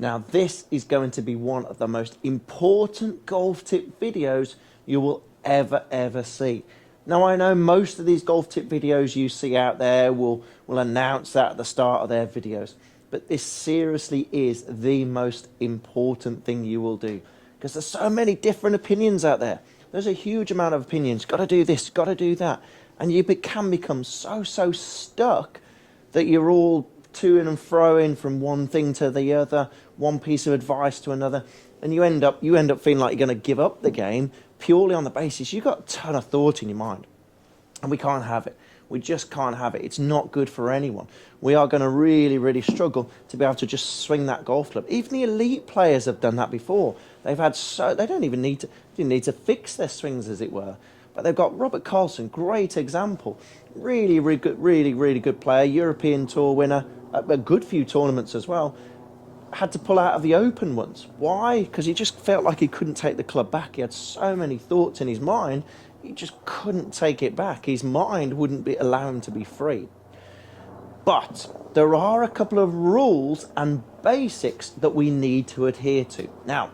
Now this is going to be one of the most important golf tip videos you will ever see. Now I know most of these golf tip videos you see out there will announce that at the start of their videos, but this seriously is the most important thing you will do, because there's so many different opinions out there. There's a huge amount of opinions. Got to do this, got to do that, and you can become so stuck that you're all to and froing from one thing to the other, one piece of advice to another, and you end up feeling like you're going to give up the game purely on the basis you've got a ton of thought in your mind. And we can't have it. We just can't have it. It's not good for anyone. We are going to really struggle to be able to just swing that golf club. Even the elite players have done that before. They don't even need to fix their swings, as it were. But they've got Robert Carlson, great example. Really good player, European Tour winner, a good few tournaments as well. Had to pull out of the Open once. Why? Because he just felt like he couldn't take the club back. He had so many thoughts in his mind, he just couldn't take it back. His mind wouldn't allow him to be free. But there are a couple of rules and basics that we need to adhere to. Now,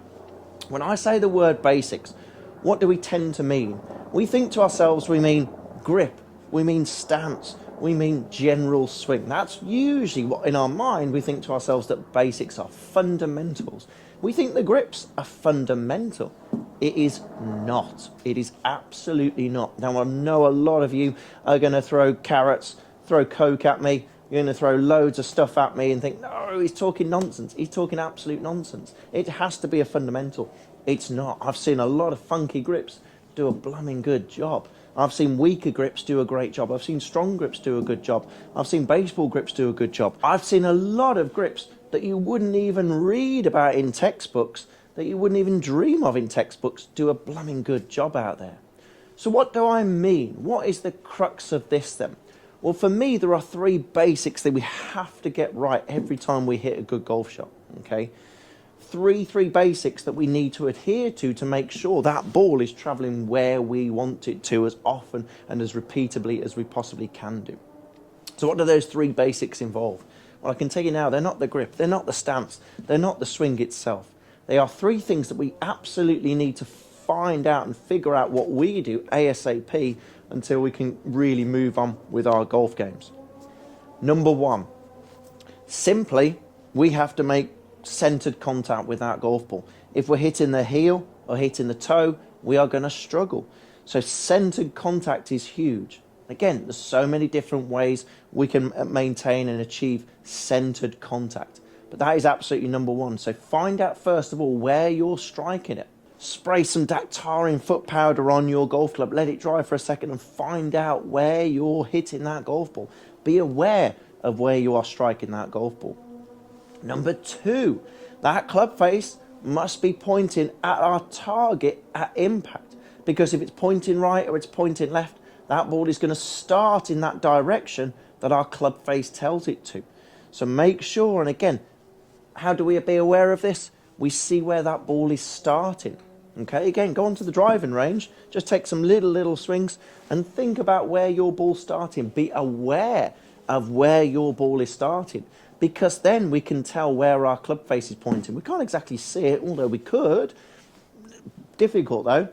when I say the word basics, what do we tend to mean? We think to ourselves, we mean grip, we mean stance, we mean general swing. That's usually what in our mind we think to ourselves that basics are, fundamentals. We think the grips are fundamental. It is not. It is absolutely not. Now I know a lot of you are going to throw carrots, throw coke at me. You're going to throw loads of stuff at me and think, no, he's talking nonsense. He's talking absolute nonsense. It has to be a fundamental. It's not. I've seen a lot of funky grips do a blooming good job. I've seen weaker grips do a great job. I've seen strong grips do a good job. I've seen baseball grips do a good job. I've seen a lot of grips that you wouldn't even read about in textbooks, that you wouldn't even dream of in textbooks, do a blooming good job out there. So what do I mean? What is the crux of this then? Well, for me, there are three basics that we have to get right every time we hit a good golf shot, okay? Three basics that we need to adhere to make sure that ball is traveling where we want it to as often and as repeatedly as we possibly can do. So what do those three basics involve? Well, I can tell you now, they're not the grip, they're not the stance, they're not the swing itself. They are three things that we absolutely need to find out and figure out what we do ASAP until we can really move on with our golf games. Number one, simply, we have to make centered contact with that golf ball. If we're hitting the heel or hitting the toe, we are going to struggle. So centered contact is huge. Again, there's so many different ways we can maintain and achieve centered contact, but that is absolutely number one. So find out first of all where you're striking it. Spray some Dactarian foot powder on your golf club, let it dry for a second and find out where you're hitting that golf ball. Be aware of where you are striking that golf ball. Number two, that club face must be pointing at our target at impact, because if it's pointing right or it's pointing left, that ball is going to start in that direction that our club face tells it to. So make sure, and again, how do we be aware of this? We see where that ball is starting. Okay, again, go onto the driving range, just take some little swings and think about where your ball's starting. Be aware of where your ball is starting, because then we can tell where our club face is pointing. We can't exactly see it, although we could. Difficult though.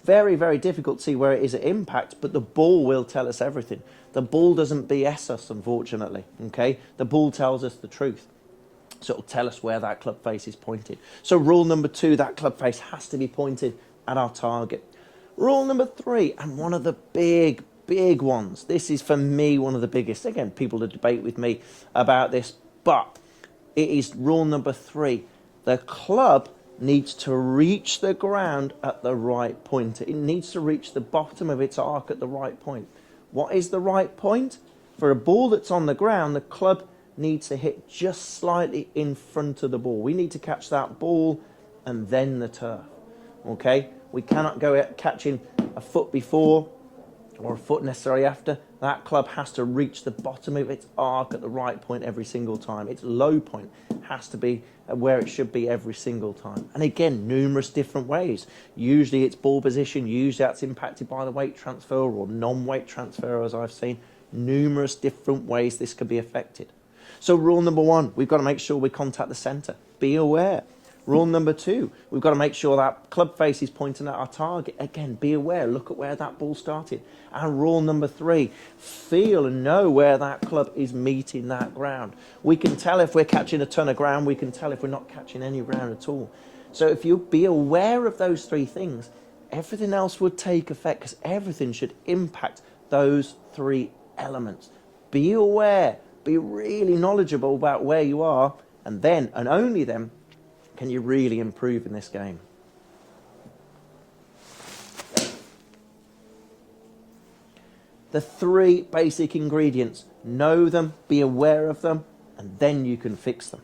Very difficult to see where it is at impact, but the ball will tell us everything. The ball doesn't BS us, unfortunately, okay? The ball tells us the truth. So it'll tell us where that club face is pointed. So rule number two, that club face has to be pointed at our target. Rule number three, and one of the big ones, this is for me one of the biggest. Again, people to debate with me about this, but it is rule number three. The club needs to reach the ground at the right point. It needs to reach the bottom of its arc at the right point. What is the right point? For a ball that's on the ground, the club needs to hit just slightly in front of the ball. We need to catch that ball and then the turf. Okay? We cannot go catching a foot before or a foot necessarily after. That club has to reach the bottom of its arc at the right point every single time. Its low point has to be where it should be every single time. And again, numerous different ways. Usually it's ball position, usually that's impacted by the weight transfer or non-weight transfer, as I've seen. Numerous different ways this could be affected. So rule number 1, we've got to make sure we contact the centre. Be aware. Rule number 2, we've got to make sure that club face is pointing at our target. Again, be aware. Look at where that ball started. And rule number 3, feel and know where that club is meeting that ground. We can tell if we're catching a ton of ground. We can tell if we're not catching any ground at all. So if you be aware of those 3 things, everything else would take effect, because everything should impact those 3 elements. Be aware. Be really knowledgeable about where you are, and then, and only then, can you really improve in this game. The 3 basic ingredients. Know them, be aware of them, and then you can fix them.